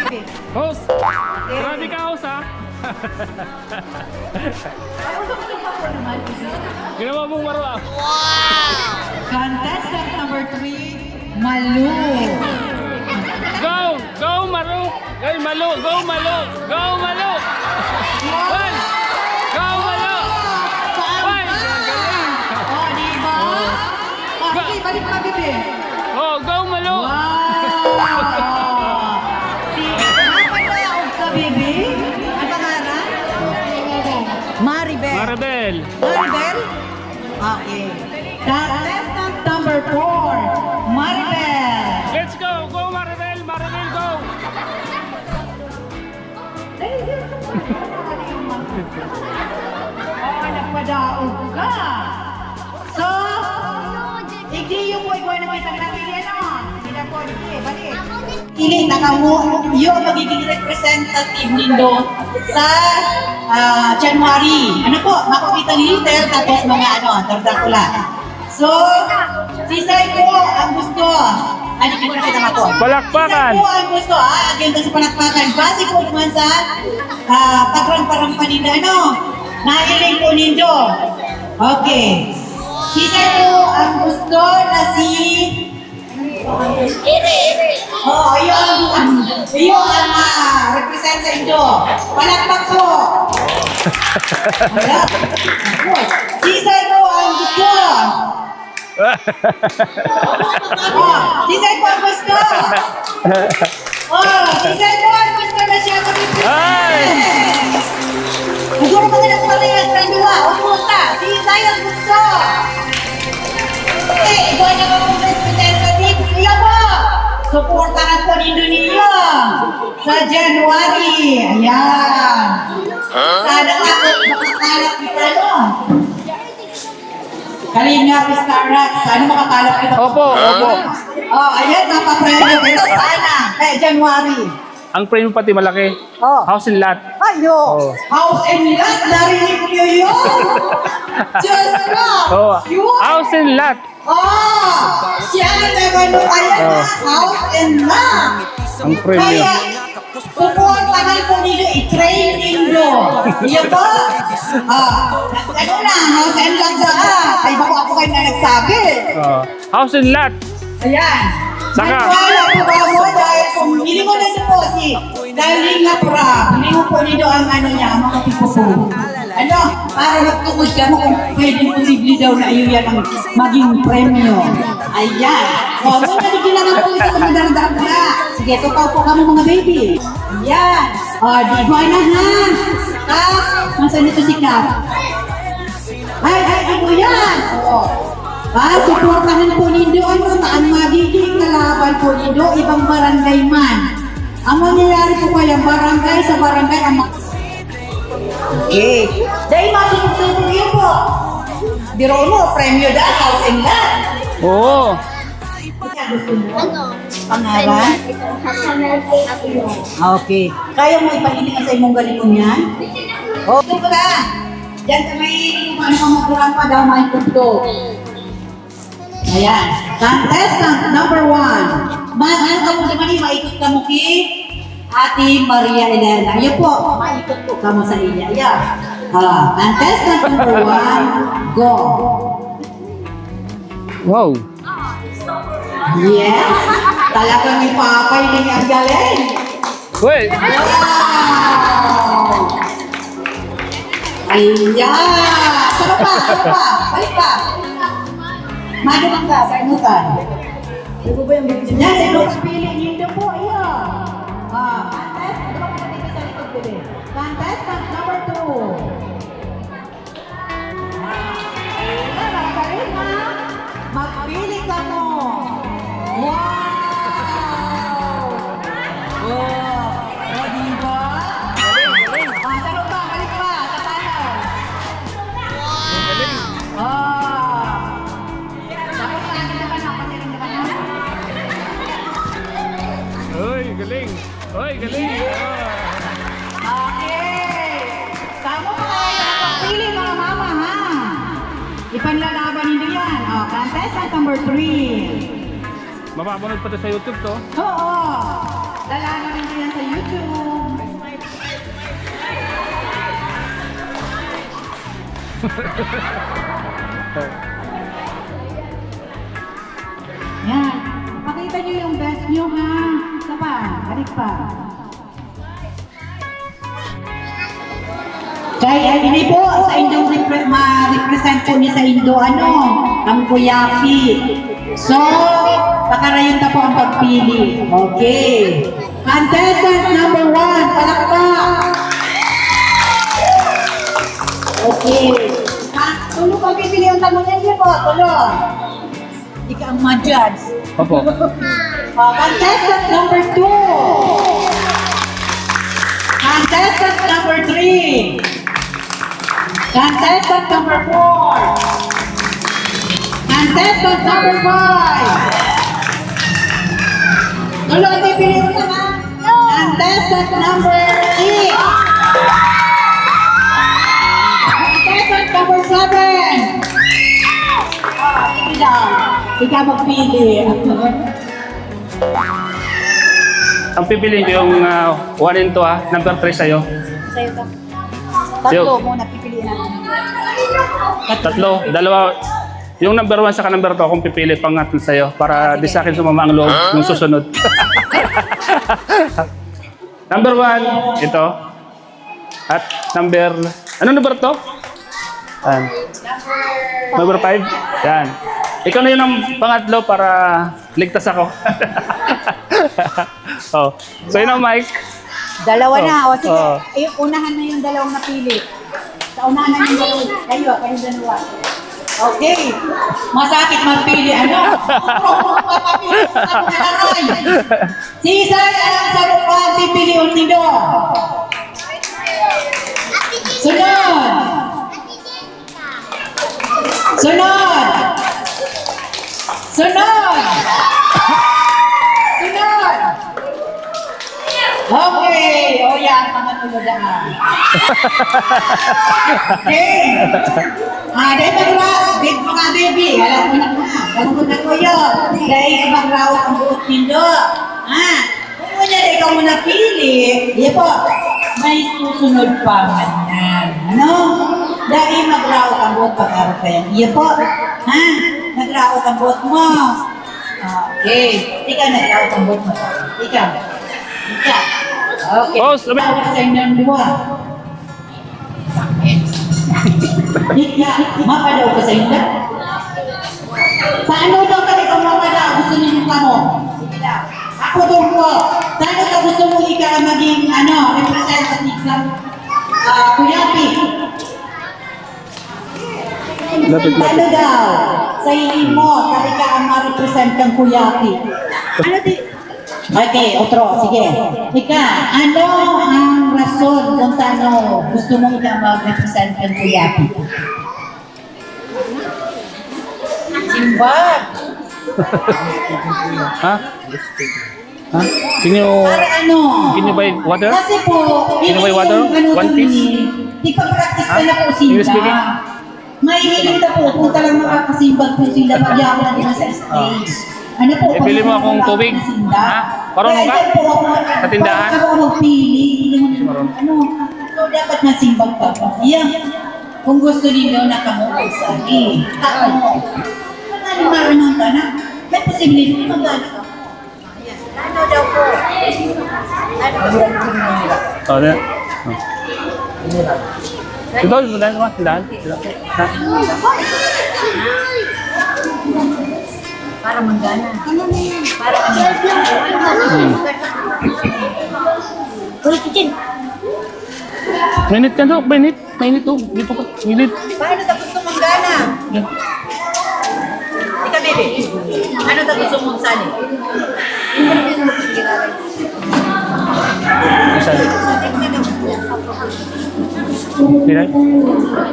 [SPEAKER 5] Okay.
[SPEAKER 1] Host! Grabe ka, host, ha? Ginawa mong maro, ah.
[SPEAKER 5] Contestant number 3, Malu.
[SPEAKER 1] Go! Go, Maru! Hey, Malu! Go, Malu! Go, Malu! One! Go, Malu! One!
[SPEAKER 5] Oh, di ba? Okay, balik pa, bebe.
[SPEAKER 1] Oh, go, Malu!
[SPEAKER 5] Wow! Si, napalaog ka, bebe? Ang pangalan? Maribel.
[SPEAKER 1] Maribel!
[SPEAKER 5] Maribel? Okay. Contestant number 4, Maribel.
[SPEAKER 1] Let's go! Go, Maribel! Maribel, go!
[SPEAKER 5] Oh, nagpadaog ka. So, hindi yung boy na may tagnatili, ano? Hindi na po, hindi, balik. Ili, yung magiging representative nindo sa January. Ano po? Makakita little, tapos mga Dardakula. So, si Sai po ang gusto. Ano kita nga po?
[SPEAKER 1] Palakpakan!
[SPEAKER 5] Si Sai po ang gusto, agenda sa palakpakan. Base po naman sa pagramparang nila, ano? Nahiling po nindo. Okay. Si Sai po ang gusto na si... Oh, yun ang represent sa inyo. Palakpak po. Si Sai po ang gusto. Si Sai po ang gusto. Si Sai po ang gusto na siya mag-represent. Siguro mga nagpalingad sa dua. Umusta. Si Sai ang gusto. Ikaw na mga representative. Siya po. Suportahan po ninyo sa January. Ayan. Sana ako makakalap kita, no? Kalinga, Pistarak. Sana makakalap kita.
[SPEAKER 1] Opo, opo.
[SPEAKER 5] Oh, ayan, napapremyo kita. Sana. January.
[SPEAKER 1] Ang premium pati malaki.
[SPEAKER 5] Oh.
[SPEAKER 1] House and lot.
[SPEAKER 5] Ayo.
[SPEAKER 1] Oh.
[SPEAKER 5] House and lot. Narinig niyo yun. Just lang.
[SPEAKER 1] Oh,
[SPEAKER 5] Yun.
[SPEAKER 1] house and lot.
[SPEAKER 5] Oh! Siya na naman kaya na house and lot.
[SPEAKER 1] Ang premium.
[SPEAKER 5] Kaya, suportahan po nilo, i-training nyo. Iya ba? Ano na, house and lot na ay bako ako kayo na nagsabi.
[SPEAKER 1] House and lot.
[SPEAKER 5] Ayan.
[SPEAKER 1] Saka.
[SPEAKER 5] Nagwala po ba mo dahil kung hilingon na po si Dalinga Pra, hilingon po nilo ang ano niya, mga tipo po. Ano, para magtukod ka mo kung pwedeng posible daw na iyo yan ang maging premyo. Ayan. O, muna nagilangan po ito mga daradaan na. Sige, tukaw po kami mga baby. Ayan. O, di ba na ha? Kap, masan ito si Kap? Ay, ano yan? O, suportahan po ninyo ang magiging kalaban po ninyo, ibang barangay man. Ang mangyayari po kaya barangay sa barangay ang Okay. Dahil masusunod yun po. Biro mo, premyo dahil house and land.
[SPEAKER 1] Oo.
[SPEAKER 5] Pangalan? Okay. Kaya mo ipahilingan sa imong galingon yan? Okay ka. Diyan ka may mamukuran pa daw may punto. Ayan. Contestant number 1. Ano ka mo si Mani? Maikot ka mo ki Ate Maria Elena. Ayan po. Maikot po ka mo sa linya. Ayan. Contestant number 1. Go.
[SPEAKER 1] Wow.
[SPEAKER 5] Yes. Talagang ipapahiling ang galing.
[SPEAKER 1] Wait.
[SPEAKER 5] Wow! Ayan! Sarap pa! Balik pa! Madumang ka, sa inutan. Yan, sino ka pili? Nito po, ayan. Contest, ano ba kapatid sa likod pili? Contestant number 2. Ayan, nakarin ha. Magpili ka mo. Wow! Oh, diba? Sarap pa, balik pa, sa tayo. Tapos lagi na ka na, pasirin na ka na.
[SPEAKER 1] Uy, galing. Uy, galing.
[SPEAKER 5] Okay. Tama mo kayo pagpili mga mama ha. Ipanlalaban ninyo yan. Contestant number 3.
[SPEAKER 1] Mapapanood pa to sa YouTube to.
[SPEAKER 5] Oo. Lalaban ninyo yan sa YouTube. Yan. Pakita nyo yung best nyo ha. Isa pa. Balik pa. Kaya ini po sa Indo ma-represent po niya sa Indo ang kuyapi. So, pakarayon na po ang pagpili. Okay. Contestant number 1, palakpak. Okay. Tulo pag pipili ang tanong niya po, tulo. Hindi ka ang ma-judge.
[SPEAKER 1] Opo.
[SPEAKER 5] Contestant number 2. Contestant number 3. Contestant number 4. Contestant number 5. Tulo, pipili mo na ba? Contestant number 6. Contestant number 7. Sige lang. Ikaw magpili.
[SPEAKER 1] Ang pipiliin ko yung 1 and 2 ha. Number 3 sa'yo.
[SPEAKER 5] Sa'yo to. Tatlo muna pipiliin natin.
[SPEAKER 1] Tatlo. Dalawa. Yung number 1 saka number 2 akong pipili pangatlo sa'yo para di sa akin sumama ang loob yung susunod. Number 1, ito. At number... Ano number 2? Number 5? Yan. Ikaw na yun ang pangatlo para ligtas ako. Oh. So yun ang mic.
[SPEAKER 5] Dalawa na. O sige.
[SPEAKER 1] Oh.
[SPEAKER 5] Ayun, unahan na yung dalawang napili. Sa unahan na yung dalawa. Kayo dalawa. Okay. Masakit magpili. Ano? Si Isay, alam sa rupan, pipili ultido. Sunod. Sunod. Sunod. Sunod. Okay. O yan, mga tulodaan. Okay. Dahil mga baby, alam mo na po na. Alam mo na ko yun. Dahil magrawat ang buot nindo. Kung mo niya ikaw mo napili, di po, may susunod pa man yan. Ano? Dahil magrawat ang buot pag-araw kayo. Di po, nagrawat ang buot mo. Okay. Ikaw nagrawat ang buot mo. Ikaw. Okay.
[SPEAKER 1] Oh, sabi-
[SPEAKER 5] Tawag sa inyo ng dua. Ika, mapadaw ka sa inyo? Sa ano daw ka ikaw mapadaw? Gusto niyo ka mo? Sige daw. Ako daw po. Sa ano ka gusto mo ika maging representative ng kuyapi? Ano daw? Sa hindi mo, ka ang ma-represent ng kuyapi. Ano di? Okay, otro, sige. Ika, ano ang rason
[SPEAKER 8] kung saan gusto mo ikaw mag-represent ng Kuyapi. Simbag.
[SPEAKER 1] Ha? Ha? Can you
[SPEAKER 8] Para ano?
[SPEAKER 1] buy water?
[SPEAKER 8] Kasi po,
[SPEAKER 1] Can you buy water? One piece?
[SPEAKER 8] Di pa practice
[SPEAKER 1] Ha?
[SPEAKER 8] ka na po
[SPEAKER 1] English speaking?
[SPEAKER 8] simba. Mahihilig na po kung talagang makakasimbag po sila pag-yaman na nila sa stage. Ano po?
[SPEAKER 1] Bili mo akong tubig? Ha? Marunong ka? Sa tindahan?
[SPEAKER 8] Ako magpili. Hindi mo ano. So, dapat nasimbag ka po. Yan. Kung gusto ninyo nakamukay sa akin. Ako. Ano marunong ka na? May posibilidad magana ka. Ano daw po?
[SPEAKER 1] Oh, yan. Oh. Ito, tindahan mo, tindahan. Ha?
[SPEAKER 8] Para manggana. Para
[SPEAKER 1] Minute ka daw, minute. Minute to. Dito ka. Minute.
[SPEAKER 8] Paano daw gusto manggana? Ika, baby. Ano daw gusto mong sali?
[SPEAKER 1] Sali. Sali.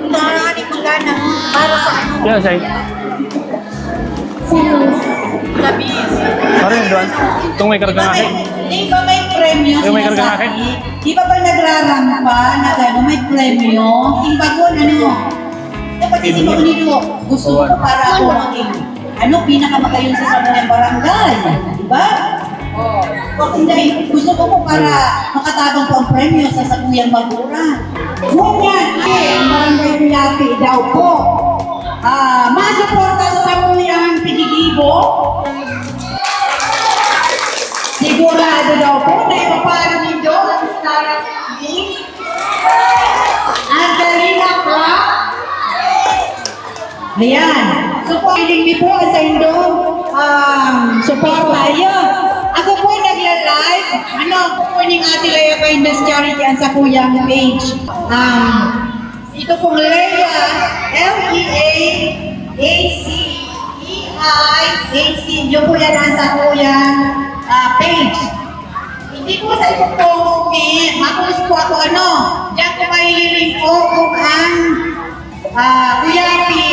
[SPEAKER 8] Nakakani manggana. Para sa ano?
[SPEAKER 1] Yan, sali.
[SPEAKER 8] Labis.
[SPEAKER 1] Ano yung doon? Itong may kargang akin?
[SPEAKER 8] Di ba may premyo
[SPEAKER 1] Yung may kargang akin?
[SPEAKER 8] Di ba nagrarampa na gano'n may premyo? Imbagon ano? Dapat isipag nito. Gusto ko para ako maging pinakamagayon sa samang barangay. Di ba? Oh. Kung hindi, gusto ko po para makatabang po ang premyo sa Sakuyang Magura. Ngunyan, ang barangay Kuyapi daw po. Masuporta sa Sakuyang Pidigibo. Sigurado daw po na ipapalo ninyo ang Star TV. Angelina Clark. Ayan. Supporting me po sa inyong support tayo. Ako po nagla-live. Po ng Ate Lea Kindness Charity ang sa Kuyang page. Ito pong Lea, Leacac. Yung po yan ang sa Kuyang page. Hindi po sa ito po, makulis po ako diyan ko mahihiling po kung ang Kuyapi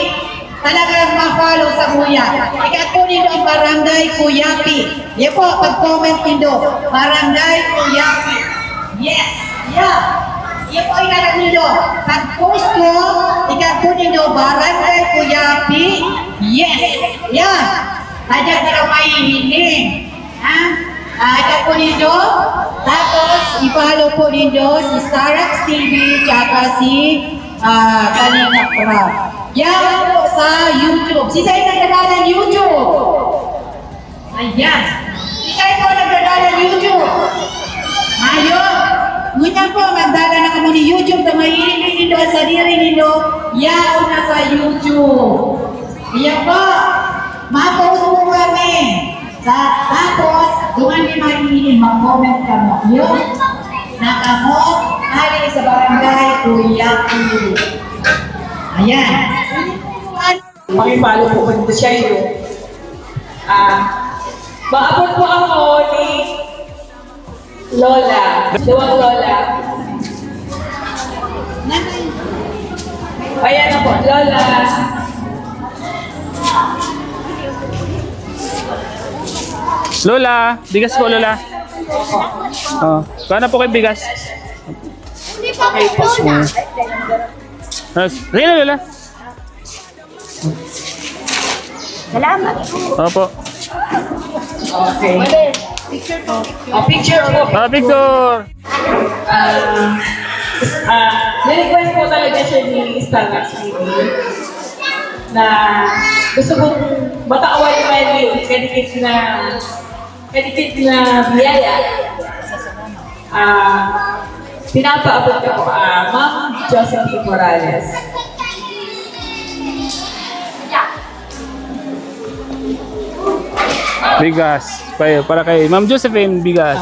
[SPEAKER 8] talagang ma-follow sa Kuya. Ikakunin ang Barangay Kuyapi. Yan po, pag-comment niyo, Barangay Kuyapi. Yes! Yeah! Yan po ikakunin niyo. Pag-post ko, ikakunin niyo, Barangay Kuyapi. Yes! Yan! Kaya ka lang mahihiling. Ito po ninyo, tapos i-follow po ninyo si Starax TV, tsaka si Kalina Crab. Yan po sa YouTube. Si Say nagdadala ng YouTube. Ayan. Si Say po nagdadala ng YouTube. Ayun. Ngunyan po, magdala na kamo ni YouTube na mahihiling ninyo sa diri ninyo. Yan na sa YouTube. Yan po. Ma-post po kami. Tapos, doon din mahihiling, mag-comment ka mo. Yun, nakamot, hali sa Barangay Kuyapi. Ayan.
[SPEAKER 9] Makipalo po ko siya yun. Maabot po ako ni Lola. Duwag Lola. Ayan na po, Lola.
[SPEAKER 1] Lola, bigas po, Lola. Oh, paano po kayo bigas?
[SPEAKER 3] Okay po.
[SPEAKER 1] Sige na, Lola.
[SPEAKER 3] Salamat.
[SPEAKER 1] Opo.
[SPEAKER 9] Okay. Picture po.
[SPEAKER 1] Victor!
[SPEAKER 9] Nirequest po talaga siya ni Starbucks TV na gusto kong matawan yung kadikit na biyaya. Pinapaabot ko Ma'am Josephine Morales.
[SPEAKER 1] Bigas. Para kay Ma'am Josephine, bigas.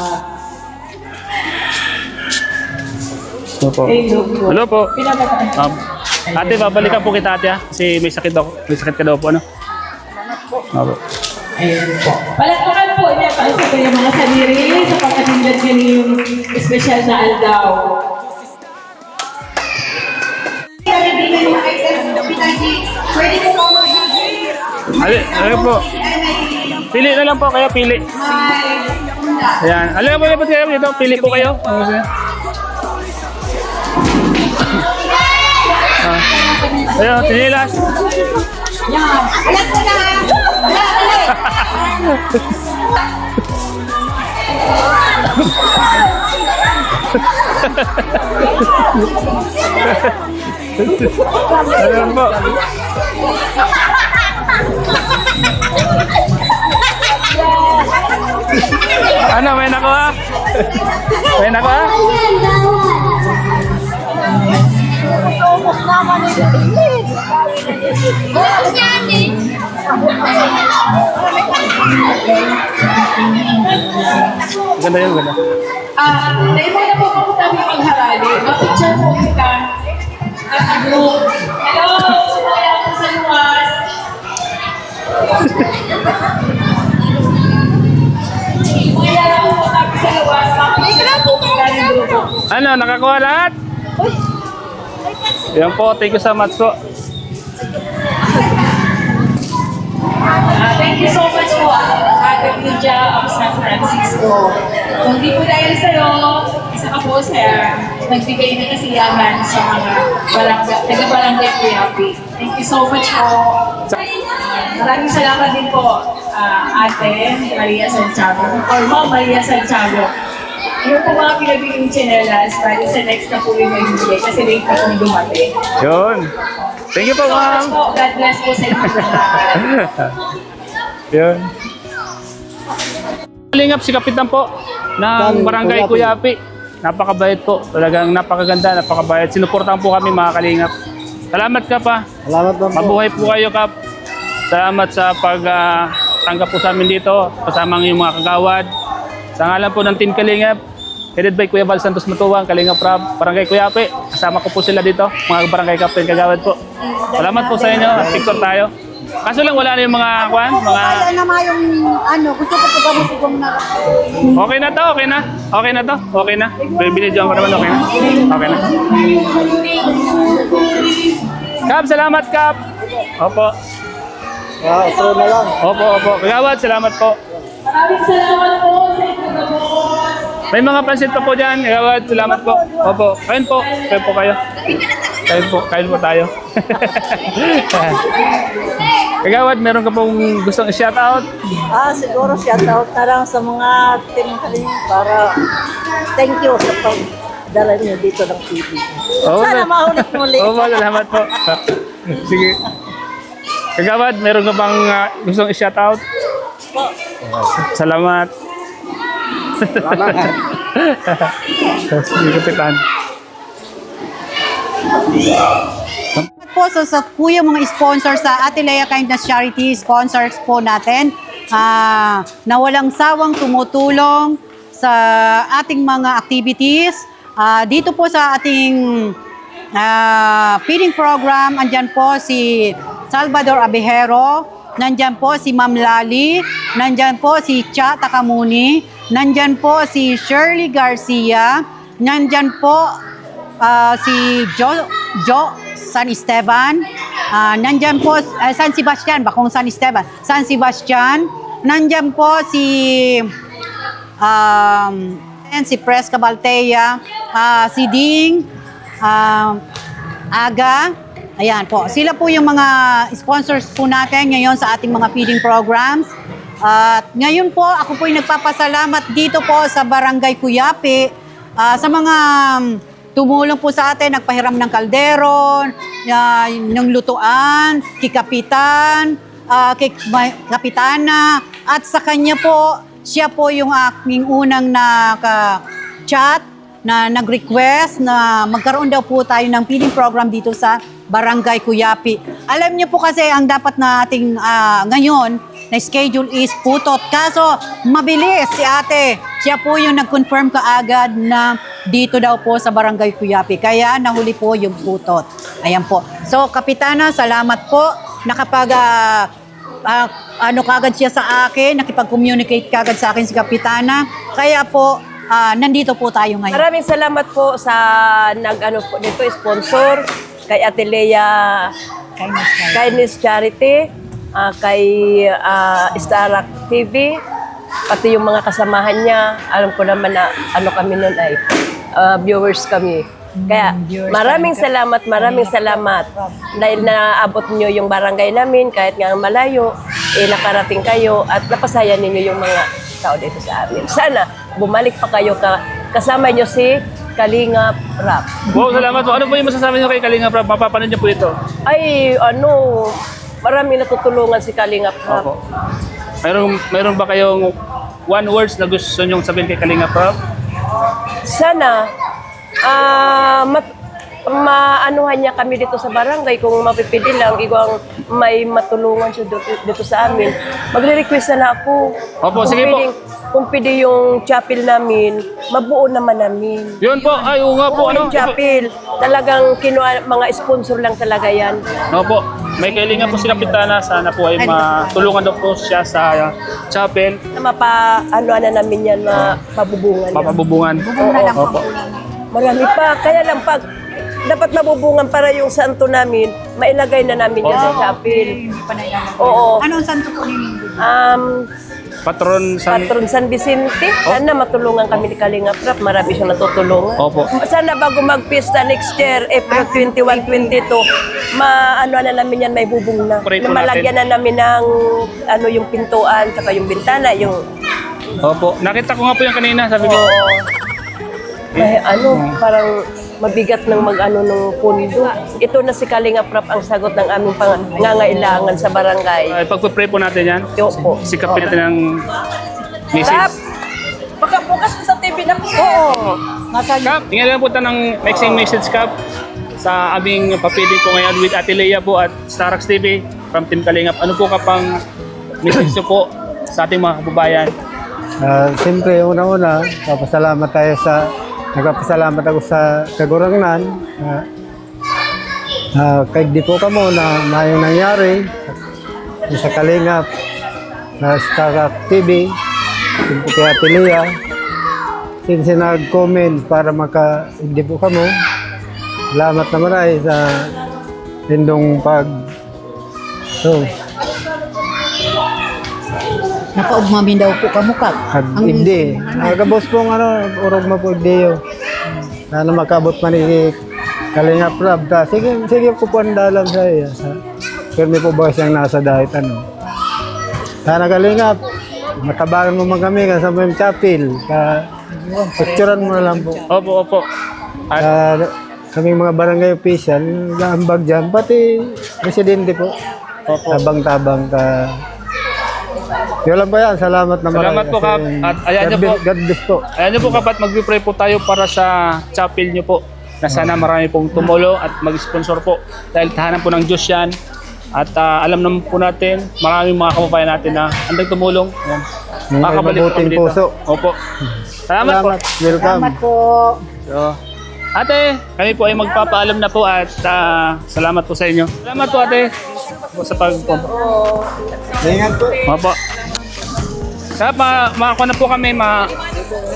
[SPEAKER 1] Opo. Hello po. Ate, babalikan po kita ate kasi may sakit daw. May sakit ka daw po, ano? Opo.
[SPEAKER 9] Ayun po. Palakpakan po niya para sa kanyang mga sarili sa pagkatindan niya yung special na aldaw.
[SPEAKER 5] Pwede po ako mag-give.
[SPEAKER 1] Ano po? Pili na lang po kayo, pili. Ayan. Alam mo ba kayo dito? Pili po kayo. Ayun, sinilas.
[SPEAKER 5] Alam ko na.
[SPEAKER 1] Ayan po. Ano, may nakuha? May nakuha? Ganda yun, ganda.
[SPEAKER 9] Naimay na po po kami magharali. Ma-picture po kita as a group. Hello! Sumaya po sa luwas. Sumaya na po kami sa luwas. Ma-picture po kita ng grupo.
[SPEAKER 1] Ano, nakakuha lahat? Yan po, thank you so much po.
[SPEAKER 9] Thank you so much po, Ate Lydia of San Francisco. Kung di po dahil sa'yo, isa ka po sir, nagbigay na kasiyahan sa mga taga-barangay Kuyapi. Thank you so much po. Maraming salamat din po, Ate Maria Santiago, or Ma'am Maria Santiago. Yung po mga pinagiging chinelas, dahil sa next na po yung magbigay kasi late na po dumating.
[SPEAKER 1] Yun. Thank you po,
[SPEAKER 9] So much
[SPEAKER 1] ma'am.
[SPEAKER 9] po, God bless po sa inyo.
[SPEAKER 1] Yun. Kalingap si Kapitan po ng Barangay Kuyapi. Napakabait po. Talagang napakaganda, napakabait. Sinuportahan po kami mga Kalingap. Salamat ka pa.
[SPEAKER 7] Salamat po.
[SPEAKER 1] Mabuhay po kayo, Kap. Salamat sa pagtanggap po sa amin dito. Kasama ng mga kagawad. Sa ngalan po ng Team Kalingap, headed by Kuya Val Santos Matuwang, Kalingap Rab, Barangay Kuyapi. Kasama ko po sila dito, mga barangay captain kagawad po. Salamat po sa inyo. Picture tayo. Kaso lang wala na yung mga kwan, mga...
[SPEAKER 5] Kaya naman yung ano, gusto ko po ba masigong na.
[SPEAKER 1] Okay na to, okay na. Okay na to, okay na. Binidyoan ko naman, okay na. Okay na. Kap, salamat Kap. Opo.
[SPEAKER 7] So na lang.
[SPEAKER 1] Opo, opo. Kagawad, salamat po.
[SPEAKER 9] Maraming salamat po sa inyo na po.
[SPEAKER 1] May mga pansit pa po dyan. Kagawad, salamat po. Opo. Kain po. Kain po kayo. Kain po tayo. Kagawad, meron ka pong gustong i-shoutout?
[SPEAKER 5] Siguro shoutout na lang sa mga team Kalingap para thank you sa pagdala niyo dito ng TV. Sana mahulit muli.
[SPEAKER 1] Oo, salamat po. Sige. Kagawad, meron ka bang gustong i-shoutout? Salamat. Sige, Kapitan.
[SPEAKER 5] Po sa kuya mga sponsors sa Ate Lea Kindness Charity, sponsors po natin na walang sawang tumutulong sa ating mga activities. Dito po sa ating feeding program, andyan po si Salvador Abejero, nandyan po si Ma'am Lali, nandyan po si Cha Takamuni, nandyan po si Shirley Garcia, nandyan po si Jo San Esteban, nandyan po San Sebastian, bakong San Esteban, San Sebastian, nandyan po si Pres Cabaltea, si Ding, Aga, ayan po. Sila po yung mga sponsors po natin ngayon sa ating mga feeding programs. At ngayon po, ako po yung nagpapasalamat dito po sa Barangay Kuyapi sa mga tumulong po sa atin, nagpahiram ng kaldero, ng lutuan, kay Kapitan, kay Kapitana, at sa kanya po, siya po yung aking unang naka-chat na nag-request na magkaroon daw po tayo ng feeding program dito sa Barangay Kuyapi. Alam niyo po kasi ang dapat nating ngayon na schedule is putot. Kaso mabilis si ate. Siya po yung nag-confirm kaagad na dito daw po sa Barangay Kuyapi. Kaya nahuli po yung putot. Ayan po. So Kapitana, salamat po. Nakapag kagad siya sa akin, nakipag-communicate kagad sa akin si Kapitana. Kaya po nandito po tayo ngayon.
[SPEAKER 10] Maraming salamat po sa nag-ano po dito, sponsor kay Ate Lea Kindness Charity, kay Starak TV, pati yung mga kasamahan niya. Alam ko naman na ano kami nun ay viewers kami. Kaya maraming salamat dahil naabot niyo yung barangay namin kahit nga malayo, nakarating kayo at napasaya ninyo yung mga tao dito sa amin. Sana bumalik pa kayo kasama niyo si Kalingap Rap.
[SPEAKER 1] Wow, salamat po. Ano po yung masasabi niyo kay Kalingap Rap? Mapapanood niyo po ito.
[SPEAKER 10] Ay, maraming natutulungan si Kalingap Rap.
[SPEAKER 1] Opo. Mayroon ba kayong one words na gusto niyong sabihin kay Kalingap Rap?
[SPEAKER 10] Sana maanuhan niya kami dito sa barangay kung mapipili lang igwang may matulungan siya dito sa amin. Magre-request na ako.
[SPEAKER 1] Opo, sige po.
[SPEAKER 10] Kung pwede yung chapel namin, mabuo naman namin.
[SPEAKER 1] Yun po. Ay, oo nga po.
[SPEAKER 10] Yung chapel, talagang kinuha, mga sponsor lang talaga yan.
[SPEAKER 1] Opo. May kailangan po si Kapitana. Sana po ay matulungan daw po siya sa chapel.
[SPEAKER 10] Na ano namin yan, mapabubungan.
[SPEAKER 1] Papabubungan. Opo.
[SPEAKER 10] Marami pa. Kaya lang pag dapat mabubungan para yung santo namin, mailagay na namin yan sa chapel. Oo.
[SPEAKER 5] Anong santo po ninyo?
[SPEAKER 1] Patron
[SPEAKER 10] San Vicente. Sana matulungan kami ni Kalingap Rap. Marami siyang natutulungan.
[SPEAKER 1] Opo.
[SPEAKER 10] Sana bago magpista next year, April 21, 22, maano na namin yan, may bubong na.
[SPEAKER 1] Pray
[SPEAKER 10] Na
[SPEAKER 1] po
[SPEAKER 10] malagyan na namin ng yung pintuan, saka yung bintana, yung...
[SPEAKER 1] Opo. Nakita ko nga po yung kanina. Sabi ko,
[SPEAKER 10] May parang mabigat ng ng pundo. Ito na si Kalingap Rap ang sagot ng aming pangangailangan sa barangay.
[SPEAKER 1] ay pagpupray po natin yan.
[SPEAKER 10] Opo.
[SPEAKER 1] Sikapin natin ng
[SPEAKER 10] Rap!
[SPEAKER 1] message.
[SPEAKER 10] Baka bukas sa TV na po. Oo.
[SPEAKER 1] Kap, tingnan lang po tayo ng mixing message, Kap, sa aming papiling po ngayon with Ate Leia po at Starax TV from Team Kalingap. Ano po kapang message nyo po sa ating mga kababayan?
[SPEAKER 7] Siyempre, una-una, nagpapasalamat ako sa kagurangnan. Kahit di po kamo na mayong nangyari sa Kalingap, na Starak TV, siyempre kay Ate Leia, since nag-comment para hindi po kamo. Salamat na maray sa lindong
[SPEAKER 5] Nakaugmamin daw po kamukha.
[SPEAKER 7] hindi. Nagabos pong urog mapugdiyo. Sana makabot man ni Kalingap Rap. Sige po po ang dalam sa iya. Pirmi po ba siyang nasa dahit Sana Kalingap, matabagan mo man kami kasama yung chapel. Picturean mo na lang po.
[SPEAKER 1] Opo. At
[SPEAKER 7] Kaming mga barangay official, naambag dyan, pati residente po. Tabang-tabang ka. Yun lang po yan. Salamat naman.
[SPEAKER 1] salamat po, Kap. At ayan nyo po.
[SPEAKER 7] God bless po.
[SPEAKER 1] Ayan nyo po, Kap, at mag-pray po tayo para sa chapel nyo po. Na sana marami pong tumulong at mag-sponsor po. Dahil tahanan po ng Diyos yan. At alam naman po natin, maraming mga kababayan natin na andang tumulong. Ayan.
[SPEAKER 7] May
[SPEAKER 1] Makakabalik po
[SPEAKER 7] mabuting
[SPEAKER 1] kami dito.
[SPEAKER 7] puso.
[SPEAKER 1] Opo. Salamat po.
[SPEAKER 7] Welcome.
[SPEAKER 5] Salamat po.
[SPEAKER 1] So, ate, kami po ay magpapaalam na po at salamat po sa inyo. Salamat po, ate, po sa pagpumpa.
[SPEAKER 7] Ingat po.
[SPEAKER 1] Opo. Kaya makakuha na po kami,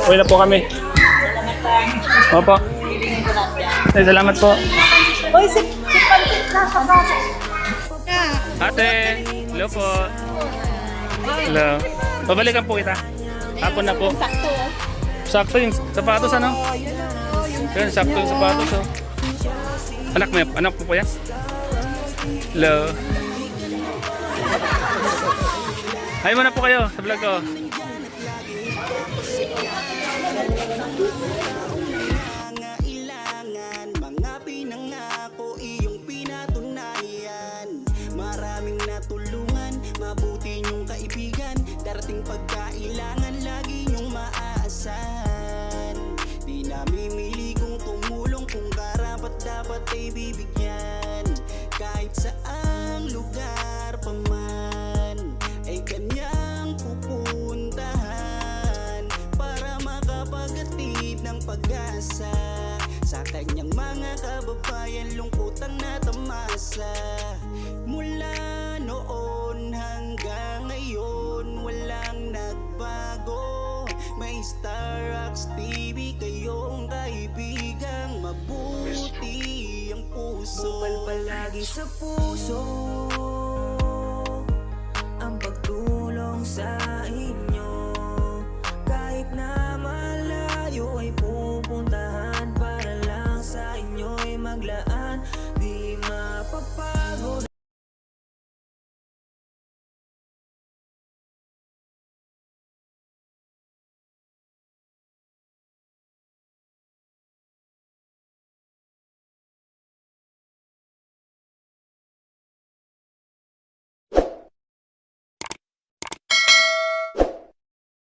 [SPEAKER 1] uwi na po kami. Opo. Salamat po.
[SPEAKER 5] Hoy, si Pansit nasa baso.
[SPEAKER 1] Ate, hello po. Hello. Pabalikan po kita. Hapon na po. Sakto yung sapatos, ano? Yun, sakto yung sapatos, oh. Anak mo po yan? Hello. Hi muna po kayo sa vlog ko.
[SPEAKER 4] Ilangan, mga pinangako, iyong pinatunayan. Maraming natulungan, mabuti niyong kaibigan. Darating pagkailangan, lagi niyong maaasahan. Di namimili kung tumulong, kung karapat dapat ay bibigyan. Kahit saang lugar pa man, ay kanyang pupuntahan para makapagatid ng pag-asa sa kanyang mga kababayan, lungkot ang natamasa. Mula noon hanggang ngayon, walang nagbago. May Starax TV kayong kaibigang mabuti ang puso. Bukal palagi lagi sa puso ang pagtulong sa inyo. Kahit na malayo ay pupuntahan para lang sa inyo'y maglaan. Di mapapagod